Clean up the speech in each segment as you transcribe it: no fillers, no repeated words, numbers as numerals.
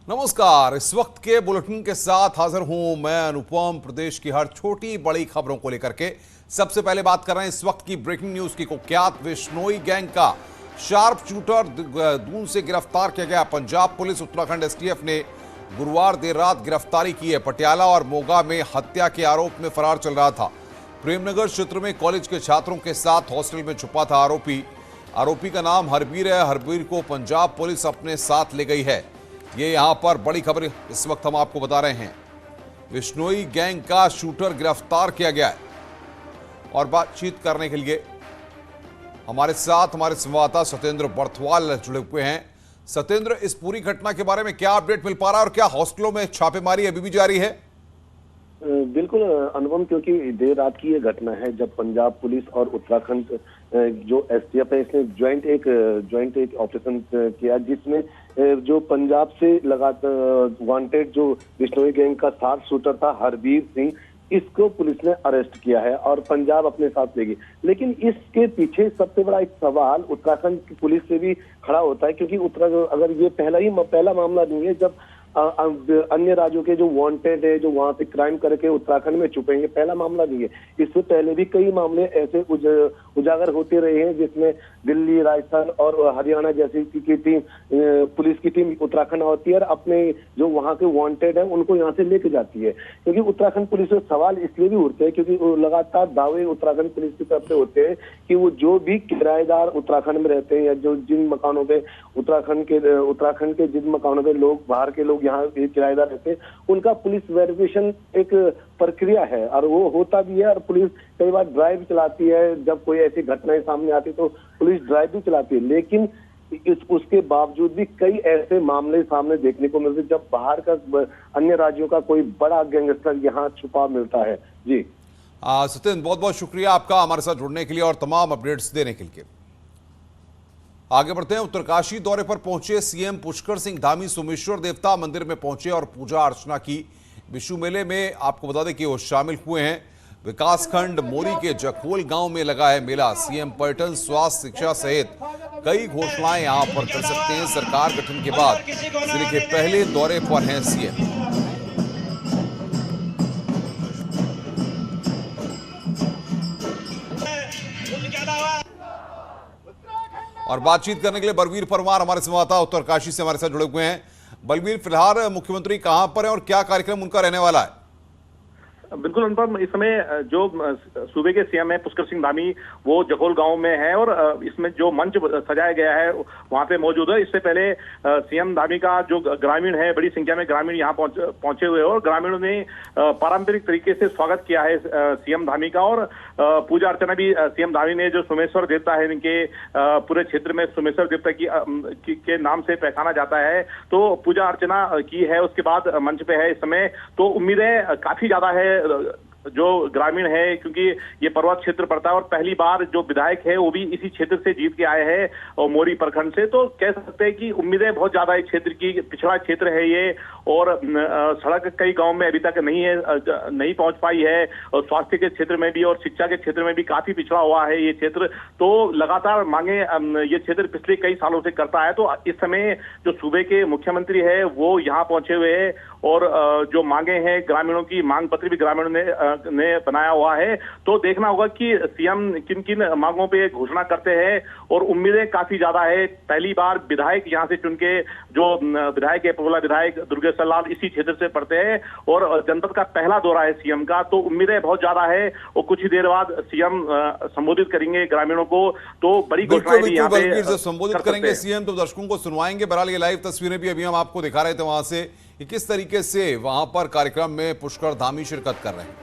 नमस्कार। इस वक्त के बुलेटिन के साथ हाजिर हूं मैं अनुपम, प्रदेश की हर छोटी बड़ी खबरों को लेकर के। सबसे पहले बात कर रहे हैं इस वक्त की ब्रेकिंग न्यूज की। कुख्यात बिश्नोई गैंग का शार्प शूटर दून से गिरफ्तार किया गया। पंजाब पुलिस उत्तराखंड एसटीएफ ने गुरुवार देर रात गिरफ्तारी की है। पटियाला और मोगा में हत्या के आरोप में फरार चल रहा था। प्रेमनगर क्षेत्र में कॉलेज के छात्रों के साथ हॉस्टल में छुपा था आरोपी का नाम हरबीर है। हरबीर को पंजाब पुलिस अपने साथ ले गई है। ये यहां पर बड़ी खबर इस वक्त हम आपको बता रहे हैं। बिश्नोई गैंग का शूटर गिरफ्तार किया गया है। और बातचीत करने के लिए हमारे साथ हमारे संवाददाता सत्येंद्र बर्थवाल जुड़े हुए हैं। सत्येंद्र, इस पूरी घटना के बारे में क्या अपडेट मिल पा रहा है और क्या हॉस्टलों में छापेमारी अभी भी जारी है? बिल्कुल अनुपम, क्योंकि देर रात की ये घटना है जब पंजाब पुलिस और उत्तराखंड जो एसटीएफ है इसने ज्वाइंट एक ऑपरेशन किया, जिसमें जो पंजाब से लगातार वांटेड जो बिश्नोई गैंग का शार्प शूटर था हरबीर सिंह, इसको पुलिस ने अरेस्ट किया है और पंजाब अपने साथ लेगी। लेकिन इसके पीछे सबसे बड़ा एक सवाल उत्तराखंड की पुलिस से भी खड़ा होता है, क्योंकि अगर ये पहला मामला नहीं है जब अन्य राज्यों के जो वांटेड है जो वहां पे क्राइम करके उत्तराखंड में छुपे हैं, पहला मामला नहीं है। इससे पहले भी कई मामले ऐसे उजागर होते रहे हैं, जिसमें दिल्ली, राजस्थान और हरियाणा जैसी की टीम, पुलिस की टीम उत्तराखंड आती है और अपने जो वहां के वांटेड है उनको यहाँ से लेके जाती है। क्योंकि उत्तराखंड पुलिस से सवाल इसलिए भी उठते हैं क्योंकि लगातार दावे उत्तराखंड पुलिस की तरफ से होते हैं कि वो जो भी किराएदार उत्तराखंड में रहते हैं या जो जिन मकानों पे उत्तराखंड के जिन मकानों पे लोग बाहर के लोग यहाँ किराएदार रहते हैं, उनका पुलिस वेरिफिकेशन एक प्रक्रिया है और वो होता भी है। और पुलिस कई बार ड्राइव चलाती है, जब कोई ऐसी घटनाएं सामने आती तो पुलिस ड्राइव भी चलाती है। लेकिन उसके बावजूद भी कई ऐसे मामले सामने देखने को मिलते जब बाहर का अन्य राज्यों का कोई बड़ा गैंगस्टर यहाँ छुपा मिलता है। जी सत्येंद्र, बहुत बहुत शुक्रिया आपका हमारे साथ जुड़ने के लिए और तमाम अपडेट्स देने के लिए। आगे बढ़ते हैं। उत्तरकाशी दौरे पर पहुंचे सीएम पुष्कर सिंह धामी सोमेश्वर देवता मंदिर में पहुंचे और पूजा अर्चना की। विशु मेले में आपको बता दें कि वो शामिल हुए हैं। विकासखंड मोरी के जखोल गांव में लगा है मेला। सीएम पर्यटन, स्वास्थ्य, शिक्षा सहित कई घोषणाएं यहां पर कर सकते हैं। सरकार गठन के बाद जिले के पहले दौरे पर हैं सीएम। और बातचीत करने के लिए बलवीर परमार हमारे संवाददाता उत्तरकाशी से हमारे साथ जुड़े हुए हैं। बलवीर, फिलहाल मुख्यमंत्री कहां पर है और क्या कार्यक्रम उनका रहने वाला है? बिल्कुल अनुपम, इस समय जो सूबे के सीएम है पुष्कर सिंह धामी वो जखोल गांव में है और इसमें जो मंच सजाया गया है वहां पे मौजूद है। इससे पहले सीएम धामी का जो ग्रामीण है, बड़ी संख्या में ग्रामीण यहाँ पहुंचे हुए और ग्रामीणों ने पारंपरिक तरीके से स्वागत किया है सीएम धामी का। और पूजा अर्चना भी सीएम धामी ने, जो सोमेश्वर देवता है इनके पूरे क्षेत्र में सोमेश्वर देवता के नाम से पहचाना जाता है, तो पूजा अर्चना की है। उसके बाद मंच पे है इस समय। तो उम्मीदें काफी ज्यादा है जो ग्रामीण है, क्योंकि ये पर्वत क्षेत्र पड़ता है और पहली बार जो विधायक है वो भी इसी क्षेत्र से जीत के आए हैं और मोरी प्रखंड से। तो कह सकते हैं कि उम्मीदें बहुत ज्यादा इस क्षेत्र की, पिछड़ा क्षेत्र है ये और सड़क कई गांव में अभी तक नहीं पहुंच पाई है और स्वास्थ्य के क्षेत्र में भी और शिक्षा के क्षेत्र में भी काफी पिछड़ा हुआ है ये क्षेत्र। तो लगातार मांगे ये क्षेत्र पिछले कई सालों से करता है। तो इस समय जो सूबे के मुख्यमंत्री है वो यहाँ पहुंचे हुए है और जो मांगे हैं ग्रामीणों की, मांग पत्र भी ग्रामीणों ने बनाया हुआ है। तो देखना होगा कि सीएम किन किन मांगों पे घोषणा करते हैं और उम्मीदें काफी ज्यादा है। पहली बार विधायक यहां से चुन के, जो विधायक है पपुला विधायक दुर्गेश्वर लाल इसी क्षेत्र से पड़ते हैं और जनपद का पहला दौरा है सीएम का। तो उम्मीदें बहुत ज्यादा है और कुछ ही देर बाद सीएम संबोधित करेंगे ग्रामीणों को। तो बड़ी घोषणाएं भी यहाँ पे संबोधित करेंगे सीएम, तो दर्शकों को सुनवाएंगे। बहरहाल ये लाइव तस्वीरें भी अभी हम आपको दिखा रहे थे वहां से कि किस तरीके से वहां पर कार्यक्रम में पुष्कर धामी शिरकत कर रहे हैं।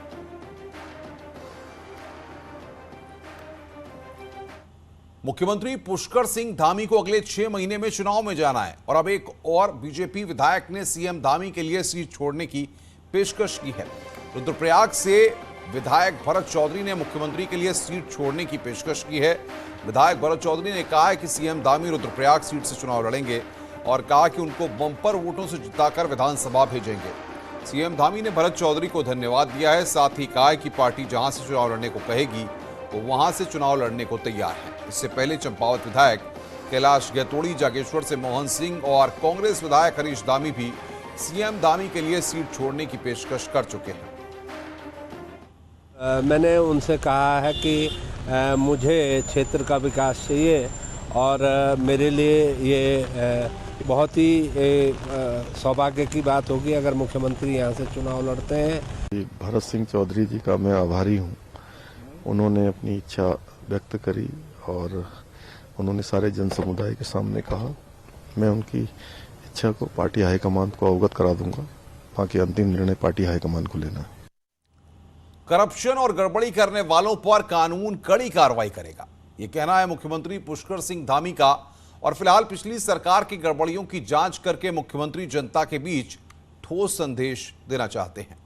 मुख्यमंत्री पुष्कर सिंह धामी को अगले 6 महीने में चुनाव में जाना है और अब एक और बीजेपी विधायक ने सीएम धामी के लिए सीट छोड़ने की पेशकश की है। रुद्रप्रयाग से विधायक भरत चौधरी ने मुख्यमंत्री के लिए सीट छोड़ने की पेशकश की है। विधायक भरत चौधरी ने कहा है कि सीएम धामी रुद्रप्रयाग सीट से चुनाव लड़ेंगे और कहा कि उनको बम्पर वोटों से जिताकर विधानसभा भेजेंगे। सीएम धामी ने भरत चौधरी को धन्यवाद दिया है। साथ ही कहा है कि पार्टी जहां से चुनाव लड़ने को कहेगी वो वहां से चुनाव लड़ने को तैयार है। इससे पहले चंपावत विधायक कैलाश गैतोड़ी, जागेश्वर से मोहन सिंह और कांग्रेस विधायक हरीश धामी भी सीएम धामी के लिए सीट छोड़ने की पेशकश कर चुके हैं। मैंने उनसे कहा है कि मुझे क्षेत्र का विकास चाहिए और मेरे लिए ये बहुत ही सौभाग्य की बात होगी अगर मुख्यमंत्री यहाँ से चुनाव लड़ते हैं। भरत सिंह चौधरी जी का मैं आभारी हूँ। उन्होंने अपनी इच्छा व्यक्त करी और उन्होंने सारे जन समुदाय के सामने कहा। मैं उनकी इच्छा को पार्टी हाईकमान को अवगत करा दूंगा। बाकी अंतिम निर्णय पार्टी हाईकमान को लेना है। करप्शन और गड़बड़ी करने वालों पर कानून कड़ी कार्रवाई करेगा, यह कहना है मुख्यमंत्री पुष्कर सिंह धामी का। और फिलहाल पिछली सरकार की गड़बड़ियों की जांच करके मुख्यमंत्री जनता के बीच ठोस संदेश देना चाहते हैं।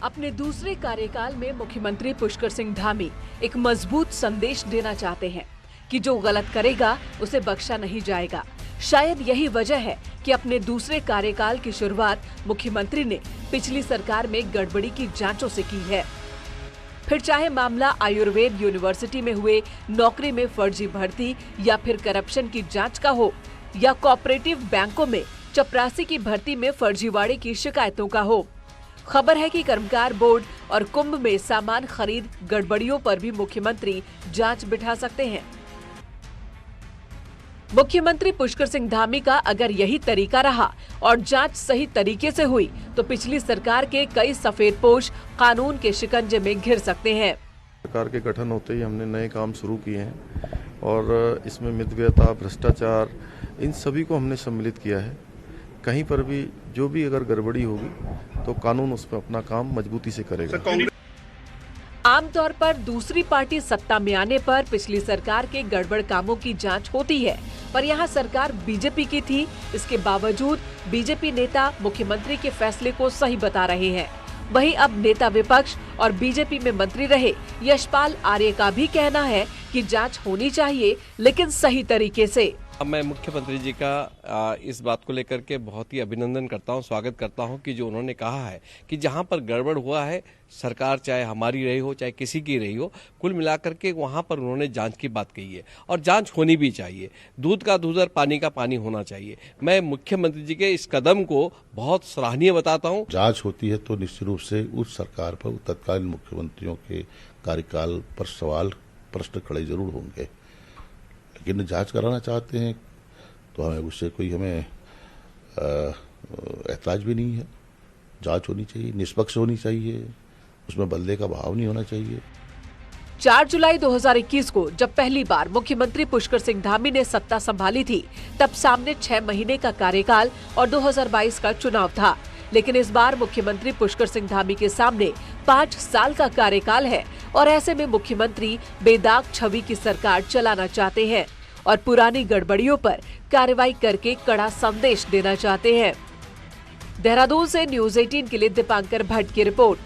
अपने दूसरे कार्यकाल में मुख्यमंत्री पुष्कर सिंह धामी एक मजबूत संदेश देना चाहते हैं कि जो गलत करेगा उसे बख्शा नहीं जाएगा। शायद यही वजह है कि अपने दूसरे कार्यकाल की शुरुआत मुख्यमंत्री ने पिछली सरकार में गड़बड़ी की जांचों से की है। फिर चाहे मामला आयुर्वेद यूनिवर्सिटी में हुए नौकरी में फर्जी भर्ती या फिर करप्शन की जांच का हो या कोऑपरेटिव बैंकों में चपरासी की भर्ती में फर्जीवाड़े की शिकायतों का हो। खबर है कि कर्मकार बोर्ड और कुंभ में सामान खरीद गड़बड़ियों पर भी मुख्यमंत्री जांच बिठा सकते हैं। मुख्यमंत्री पुष्कर सिंह धामी का अगर यही तरीका रहा और जांच सही तरीके से हुई तो पिछली सरकार के कई सफेदपोश कानून के शिकंजे में घिर सकते हैं। सरकार के गठन होते ही हमने नए काम शुरू किए हैं और इसमें मितव्ययता, भ्रष्टाचार, इन सभी को हमने सम्मिलित किया है। कहीं पर भी जो भी अगर गड़बड़ी होगी तो कानून उस पर अपना काम मजबूती से करेगा। आमतौर पर दूसरी पार्टी सत्ता में आने पर पिछली सरकार के गड़बड़ कामों की जांच होती है, पर यहाँ सरकार बीजेपी की थी। इसके बावजूद बीजेपी नेता मुख्यमंत्री के फैसले को सही बता रहे हैं। वहीं अब नेता विपक्ष और बीजेपी में मंत्री रहे यशपाल आर्य का भी कहना है कि जांच होनी चाहिए, लेकिन सही तरीके से। मैं मुख्यमंत्री जी का इस बात को लेकर के बहुत ही अभिनंदन करता हूं, स्वागत करता हूं कि जो उन्होंने कहा है कि जहां पर गड़बड़ हुआ है, सरकार चाहे हमारी रही हो चाहे किसी की रही हो, कुल मिलाकर के वहां पर उन्होंने जांच की बात कही है और जांच होनी भी चाहिए। दूध का दूध और पानी का पानी होना चाहिए। मैं मुख्यमंत्री जी के इस कदम को बहुत सराहनीय बताता हूँ। जांच होती है तो निश्चित रूप से उस सरकार पर, तत्कालीन मुख्यमंत्रियों के कार्यकाल पर सवाल, प्रश्न खड़े जरूर होंगे, लेकिन जांच कराना चाहते हैं तो हमें उससे कोई ऐतराज भी नहीं है। जांच होनी चाहिए, निष्पक्ष होनी चाहिए, उसमें बदले का भाव नहीं होना चाहिए। 4 जुलाई 2021 को जब पहली बार मुख्यमंत्री पुष्कर सिंह धामी ने सत्ता संभाली थी, तब सामने 6 महीने का कार्यकाल और 2022 का चुनाव था। लेकिन इस बार मुख्यमंत्री पुष्कर सिंह धामी के सामने 5 साल का कार्यकाल है और ऐसे में मुख्यमंत्री बेदाग छवि की सरकार चलाना चाहते हैं और पुरानी गड़बड़ियों पर कार्रवाई करके कड़ा संदेश देना चाहते हैं। देहरादून से न्यूज़ 18 के लिए दीपांकर भट्ट की रिपोर्ट।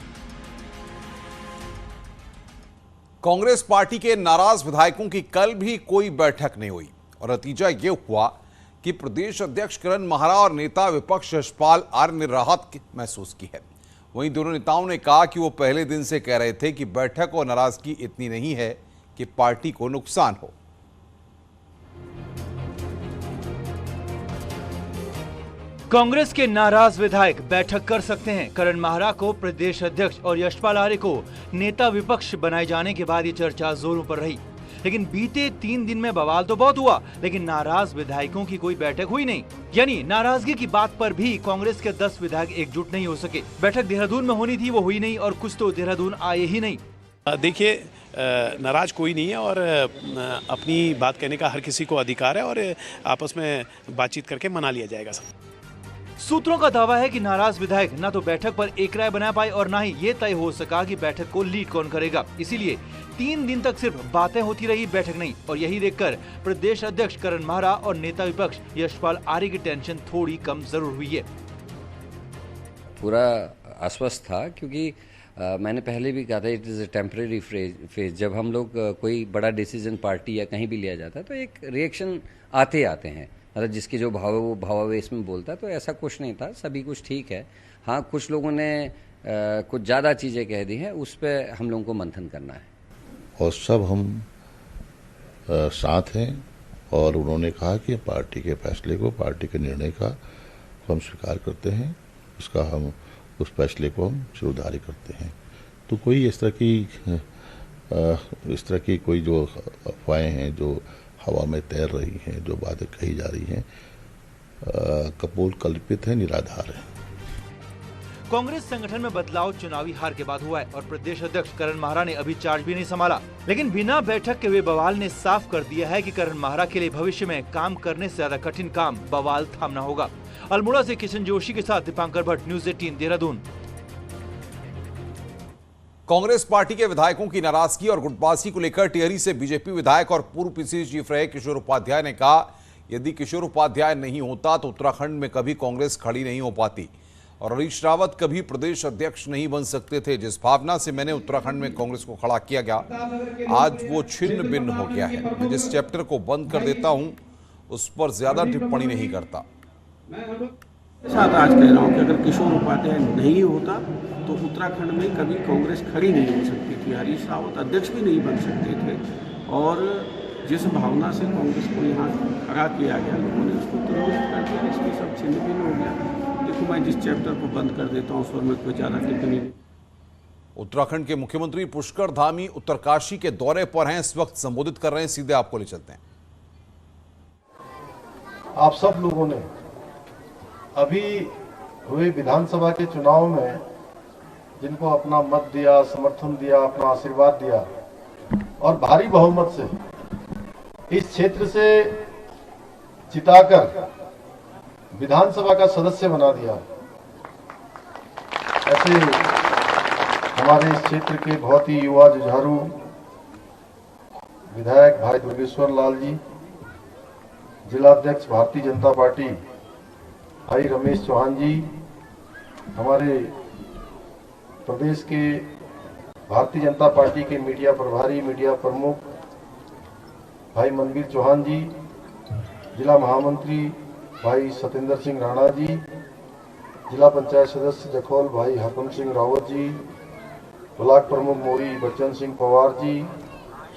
कांग्रेस पार्टी के नाराज विधायकों की कल भी कोई बैठक नहीं हुई और नतीजा ये हुआ कि प्रदेश अध्यक्ष किरण माहरा और नेता विपक्ष यशपाल आर्य ने राहत महसूस की है। वहीं दोनों नेताओं ने कहा कि वो पहले दिन से कह रहे थे कि बैठक और नाराजगी इतनी नहीं है कि पार्टी को नुकसान हो। कांग्रेस के नाराज विधायक बैठक कर सकते हैं। किरण माहरा को प्रदेश अध्यक्ष और यशपाल आर्य को नेता विपक्ष बनाए जाने के बाद ये चर्चा जोरों पर रही, लेकिन बीते 3 दिन में बवाल तो बहुत हुआ, लेकिन नाराज विधायकों की कोई बैठक हुई नहीं। यानी नाराजगी की बात पर भी कांग्रेस के 10 विधायक एकजुट नहीं हो सके। बैठक देहरादून में होनी थी, वो हुई नहीं और कुछ तो देहरादून आए ही नहीं। देखिए, नाराज कोई नहीं है और अपनी बात कहने का हर किसी को अधिकार है और आपस में बातचीत करके मना लिया जाएगा सब। सूत्रों का दावा है कि नाराज विधायक न तो बैठक पर एक राय बना पाए और न ही ये तय हो सका कि बैठक को लीड कौन करेगा। इसीलिए 3 दिन तक सिर्फ बातें होती रही, बैठक नहीं। और यही देखकर प्रदेश अध्यक्ष किरण माहरा और नेता विपक्ष यशपाल आर्य की टेंशन थोड़ी कम जरूर हुई है। पूरा आश्वस्त था क्योंकि मैंने पहले भी कहा था it is a temporary phase. जब हम लोग कोई बड़ा डिसीजन पार्टी या कहीं भी लिया जाता है तो एक रिएक्शन आते हैं, मतलब जिसके जो भाव है वो भावावेश में बोलता है, तो ऐसा कुछ नहीं था, सभी कुछ ठीक है। हाँ, कुछ लोगों ने कुछ ज़्यादा चीज़ें कह दी हैं, उस पर हम लोगों को मंथन करना है। और सब हम साथ हैं और उन्होंने कहा कि पार्टी के फैसले को, पार्टी के निर्णय का हम स्वीकार करते हैं, उसका हम उस फैसले को हम शिरोधार्य करते हैं। तो कोई इस तरह की कोई जो अफवाहें हैं जो हवा में तैर रही हैं, जो बातें कही जा रही हैं, कपोल कल्पित है, निराधार है। कांग्रेस संगठन में बदलाव चुनावी हार के बाद हुआ है और प्रदेश अध्यक्ष करण माहरा ने अभी चार्ज भी नहीं संभाला, लेकिन बिना बैठक के हुए बवाल ने साफ कर दिया है कि करण माहरा के लिए भविष्य में काम करने से ज्यादा कठिन काम बवाल थामना होगा। अल्मोड़ा से किशन जोशी के साथ दीपांकर भट्ट, न्यूज़ 18 देहरादून। कांग्रेस पार्टी के विधायकों की नाराजगी और गुटबाजी को लेकर टिहरी से बीजेपी विधायक और पूर्व पीसीसी चीफ रहे किशोर उपाध्याय ने कहा, यदि किशोर उपाध्याय नहीं होता तो उत्तराखंड में कभी कांग्रेस खड़ी नहीं हो पाती और हरीश रावत कभी प्रदेश अध्यक्ष नहीं बन सकते थे। जिस भावना से मैंने उत्तराखंड में कांग्रेस को खड़ा किया गया, आज वो छिन्न भिन्न हो गया है। मैं जिस चैप्टर को बंद कर देता हूं उस पर ज्यादा टिप्पणी नहीं करता। साथ आज कह रहा हूं कि अगर किशोर उपाध्याय नहीं होता तो उत्तराखंड में कभी कांग्रेस खड़ी नहीं हो सकती थी, हरीश रावत अध्यक्ष भी नहीं बन सकते थे। और जिस भावना से कांग्रेस को यहाँ खड़ा किया गया, लोगों ने उसको तुरंत कर दिया, इसलिए सब छिन्न भिन्न हो गया। देखो, मैं जिस चैप्टर को बंद कर देता हूँ उस पर मैं कोई ज़्यादा टिप्पणी नहीं। उत्तराखंड के मुख्यमंत्री पुष्कर धामी उत्तरकाशी के दौरे पर हैं, इस वक्त संबोधित कर रहे हैं, सीधे आपको ले चलते हैं। आप सब लोगों ने अभी हुए विधानसभा के चुनाव में जिनको अपना मत दिया, समर्थन दिया, अपना आशीर्वाद दिया और भारी बहुमत से इस क्षेत्र से जिताकर विधानसभा का सदस्य बना दिया। ऐसे हमारे इस क्षेत्र के बहुत ही युवा जुझारू विधायक भाई दुर्गेश्वर लाल जी, जिलाध्यक्ष भारतीय जनता पार्टी भाई रमेश चौहान जी, हमारे प्रदेश के भारतीय जनता पार्टी के मीडिया प्रभारी, मीडिया प्रमुख भाई मनवीर चौहान जी, जिला महामंत्री भाई सतेंद्र सिंह राणा जी, जिला पंचायत सदस्य जखौल भाई हकम सिंह रावत जी, ब्लॉक प्रमुख मोरी बच्चन सिंह पवार जी,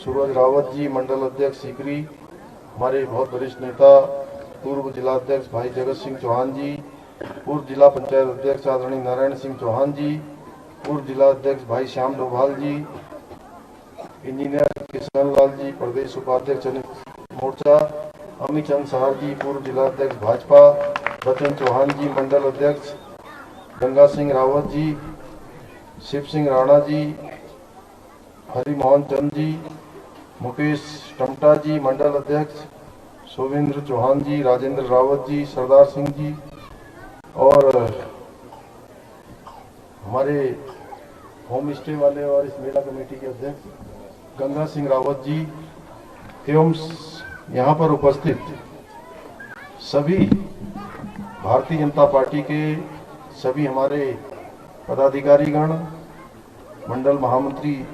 सूरज रावत जी, मंडल अध्यक्ष सीकरी, हमारे बहुत वरिष्ठ नेता पूर्व जिलाध्यक्ष भाई जगत सिंह चौहान जी, पूर्व जिला पंचायत अध्यक्ष आदरणीय नारायण सिंह चौहान जी, पूर्व जिला अध्यक्ष भाई श्याम डोभाल जी, इंजीनियर किशन लाल जी, प्रदेश उपाध्यक्ष मोर्चा अमित चंद सहार जी, पूर्व जिला अध्यक्ष भाजपा बच्चन चौहान जी, मंडल अध्यक्ष गंगा सिंह रावत जी, शिव सिंह राणा जी, हरिमोहन चंद जी, मुकेश टमटा जी, मंडल अध्यक्ष शोभेंद्र चौहान जी, राजेंद्र रावत जी, सरदार सिंह जी और हमारे होम स्टे वाले और इस मेला कमेटी के अध्यक्ष गंगा सिंह रावत जी एवं यहाँ पर उपस्थित सभी भारतीय जनता पार्टी के सभी हमारे पदाधिकारीगण, मंडल महामंत्री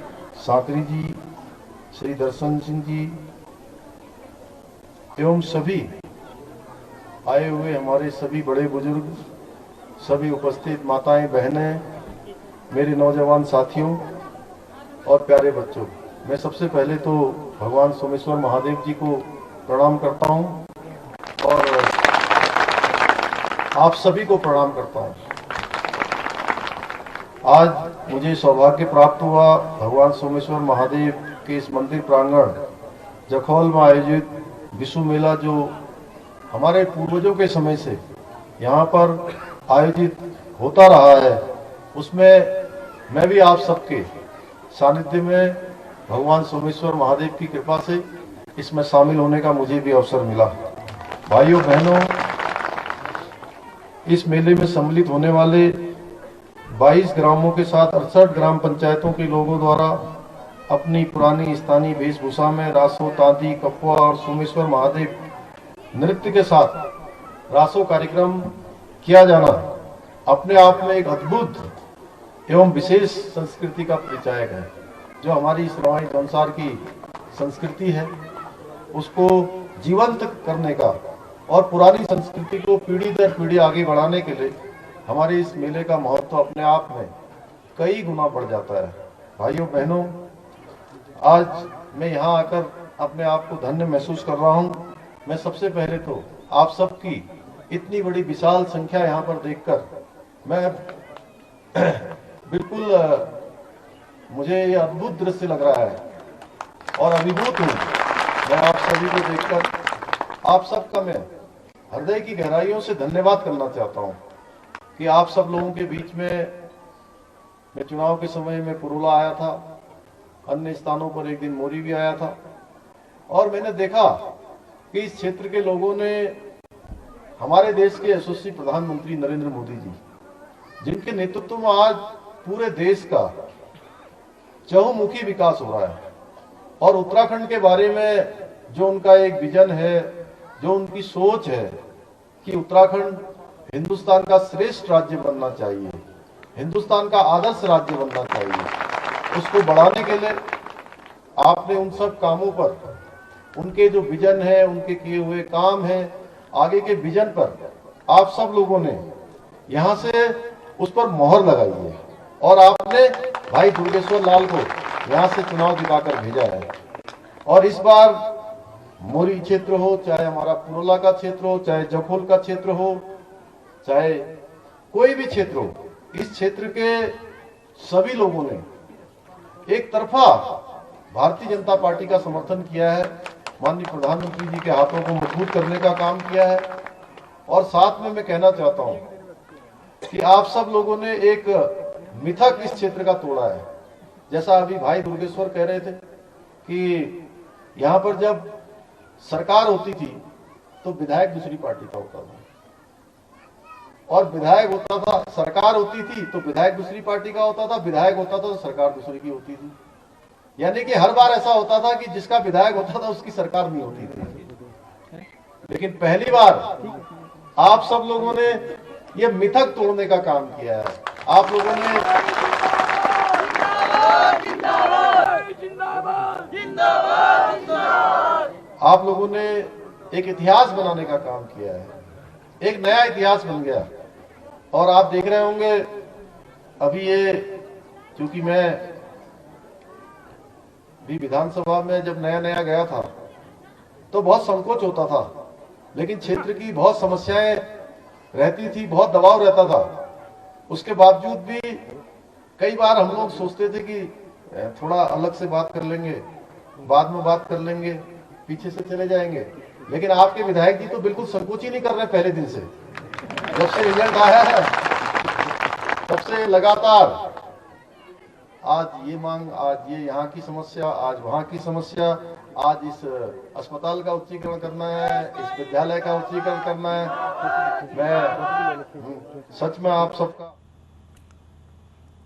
साकरी जी, श्री दर्शन सिंह जी एवं सभी आए हुए हमारे सभी बड़े बुजुर्ग, सभी उपस्थित माताएं, बहनें, मेरे नौजवान साथियों और प्यारे बच्चों, मैं सबसे पहले तो भगवान सोमेश्वर महादेव जी को प्रणाम करता हूं और आप सभी को प्रणाम करता हूं। आज मुझे सौभाग्य प्राप्त हुआ भगवान सोमेश्वर महादेव के इस मंदिर प्रांगण जखौल में आयोजित विश्व मेला, जो हमारे पूर्वजों के समय से यहाँ पर आयोजित होता रहा है, उसमें मैं भी आप सबके सानिध्य में भगवान सोमेश्वर महादेव की कृपा से इसमें शामिल होने का मुझे भी अवसर मिला। भाइयों बहनों, इस मेले में सम्मिलित होने वाले 22 ग्रामों के साथ 68 ग्राम पंचायतों के लोगों द्वारा अपनी पुरानी स्थानीय वेशभूषा में रासो, तांती, कप्पा और सोमेश्वर महादेव नृत्य के साथ रासो कार्यक्रम किया जाना अपने आप में एक अद्भुत एवं विशेष संस्कृति का परिचायक है। जो हमारी इस रवाई संसार की संस्कृति है उसको जीवंत करने का और पुरानी संस्कृति को पीढ़ी दर पीढ़ी आगे बढ़ाने के लिए हमारे इस मेले का महत्व अपने आप में कई गुना बढ़ जाता है। भाइयों बहनों, आज मैं यहाँ आकर अपने आप को धन्य महसूस कर रहा हूँ। मैं सबसे पहले तो आप सबकी इतनी बड़ी विशाल संख्या यहाँ पर देखकर मैं बिल्कुल मुझे ये अद्भुत दृश्य लग रहा है और अभिभूत हूँ। मैं आप सभी को देखकर आप सबका मैं हृदय की गहराइयों से धन्यवाद करना चाहता हूँ कि आप सब लोगों के बीच में मैं चुनाव के समय में पुरोला आया था, अन्य स्थानों पर एक दिन मोरी भी आया था और मैंने देखा कि इस क्षेत्र के लोगों ने हमारे देश के यशस्वी प्रधानमंत्री नरेंद्र मोदी जी, जिनके नेतृत्व में आज पूरे देश का चहुमुखी विकास हो रहा है और उत्तराखंड के बारे में जो उनका एक विजन है, जो उनकी सोच है कि उत्तराखंड हिंदुस्तान का श्रेष्ठ राज्य बनना चाहिए, हिंदुस्तान का आदर्श राज्य बनना चाहिए, उसको बढ़ाने के लिए आपने उन सब कामों पर, उनके जो विजन है, उनके किए हुए काम है, आगे के विजन पर आप सब लोगों ने यहाँ से उस पर मोहर लगाई है और आपने भाई दुर्गेश्वर लाल को यहाँ से चुनाव दिलाकर भेजा है। और इस बार मोरी क्षेत्र हो, चाहे हमारा पुरोला का क्षेत्र हो, चाहे जखोल का क्षेत्र हो, चाहे कोई भी क्षेत्र हो, इस क्षेत्र के सभी लोगों ने एक तरफा भारतीय जनता पार्टी का समर्थन किया है, माननीय प्रधानमंत्री जी के हाथों को मजबूत करने का काम किया है और साथ में मैं कहना चाहता हूं कि आप सब लोगों ने एक मिथक इस क्षेत्र का तोड़ा है। जैसा अभी भाई दुर्गेश्वर कह रहे थे कि यहाँ पर जब सरकार होती थी तो विधायक दूसरी पार्टी का होता था और विधायक होता था, सरकार होती थी तो विधायक दूसरी पार्टी का होता था, विधायक होता था तो सरकार दूसरी की होती थी। यानी कि हर बार ऐसा होता था कि जिसका विधायक होता था उसकी सरकार नहीं होती थी। लेकिन पहली बार आप सब लोगों ने ये मिथक तोड़ने का काम किया है। आप लोगों ने आप लोगों ने एक इतिहास बनाने का काम किया है, एक नया इतिहास बन गया। और आप देख रहे होंगे अभी ये, क्योंकि मैं भी विधानसभा में जब नया नया गया था तो बहुत संकोच होता था, लेकिन क्षेत्र की बहुत समस्याएं रहती थी, बहुत दबाव रहता था। उसके बावजूद भी कई बार हम लोग सोचते थे कि थोड़ा अलग से बात कर लेंगे, बाद में बात कर लेंगे, पीछे से चले जाएंगे। लेकिन आपके विधायक जी तो बिल्कुल संकोच ही नहीं कर रहे पहले दिन से। जब से रिजल्ट आया है तब से लगातार आज ये मांग, आज ये यहाँ की समस्या, आज वहाँ की समस्या, आज इस अस्पताल का उच्चीकरण करना है, इस विद्यालय का उच्चीकरण करना है। मैं सच में आप सबका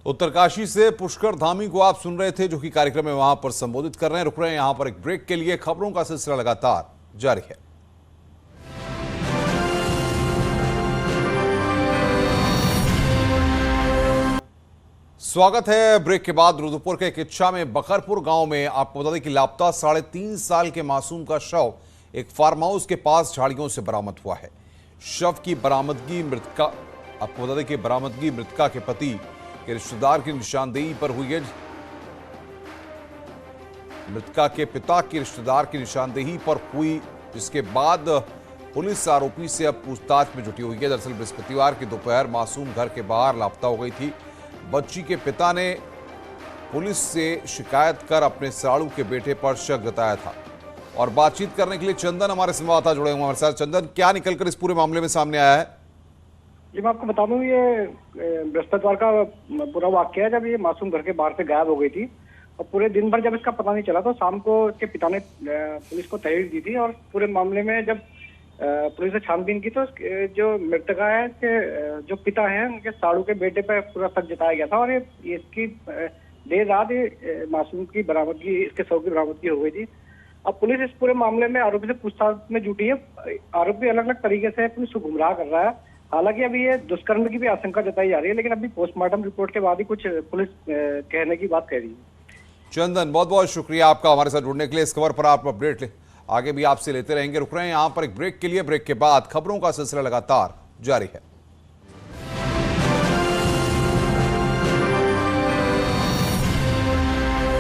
उत्तरकाशी से पुष्कर धामी को आप सुन रहे थे, जो कि कार्यक्रम में वहां पर संबोधित कर रहे हैं। रुक रहे हैं यहां पर एक ब्रेक के लिए। खबरों का सिलसिला लगातार जारी है। स्वागत है ब्रेक के बाद। रुद्रपुर के किच्छा में बकरपुर गांव में आपको बता दें कि लापता 3.5 साल के मासूम का शव एक फार्म हाउस के पास झाड़ियों से बरामद हुआ है। शव की बरामदगी मृतका के पति के रिश्तेदार की निशानदेही पर हुई है। मृतका के पिता के रिश्तेदार की निशानदेही पर हुई, जिसके बाद पुलिस आरोपी से अब पूछताछ में जुटी हुई है। दरअसल बृहस्पतिवार की दोपहर मासूम घर के बाहर लापता हो गई थी। बच्ची के पिता ने पुलिस से शिकायत कर अपने साड़ू के बेटे पर शक जताया था। और बातचीत करने के लिए चंदन हमारे संवाददाता जुड़े हुए हमारे साथ। चंदन, क्या निकलकर इस पूरे मामले में सामने आया है? जी मैं आपको बता दूं, ये बृहस्पतिवार का पूरा वाकया है जब ये मासूम घर के बाहर से गायब हो गई थी और पूरे दिन भर जब इसका पता नहीं चला तो शाम को इसके पिता ने पुलिस को तहरीर दी थी। और पूरे मामले में जब पुलिस ने छानबीन की तो जो मृतका है के जो पिता है उनके साड़ू के बेटे पर पूरा शक जताया गया था। और ये इसकी देर रात मासूम की बरामदगी, इसके शव की बरामदगी हो गई थी। अब पुलिस इस पूरे मामले में आरोपी से पूछताछ में जुटी है। आरोपी अलग अलग तरीके से पुलिस को गुमराह कर रहा है। हालांकि अभी ये दुष्कर्म की भी आशंका जताई जा रही है, लेकिन अभी पोस्टमार्टम रिपोर्ट के बाद ही कुछ पुलिस कहने की बात कह रही है। चंदन, बहुत बहुत शुक्रिया आपका हमारे साथ जुड़ने के लिए। इस खबर पर आप अपडेट आगे भी आपसे लेते रहेंगे। रुक रहे हैं यहाँ पर एक ब्रेक के लिए। ब्रेक के बाद खबरों का सिलसिला लगातार जारी है।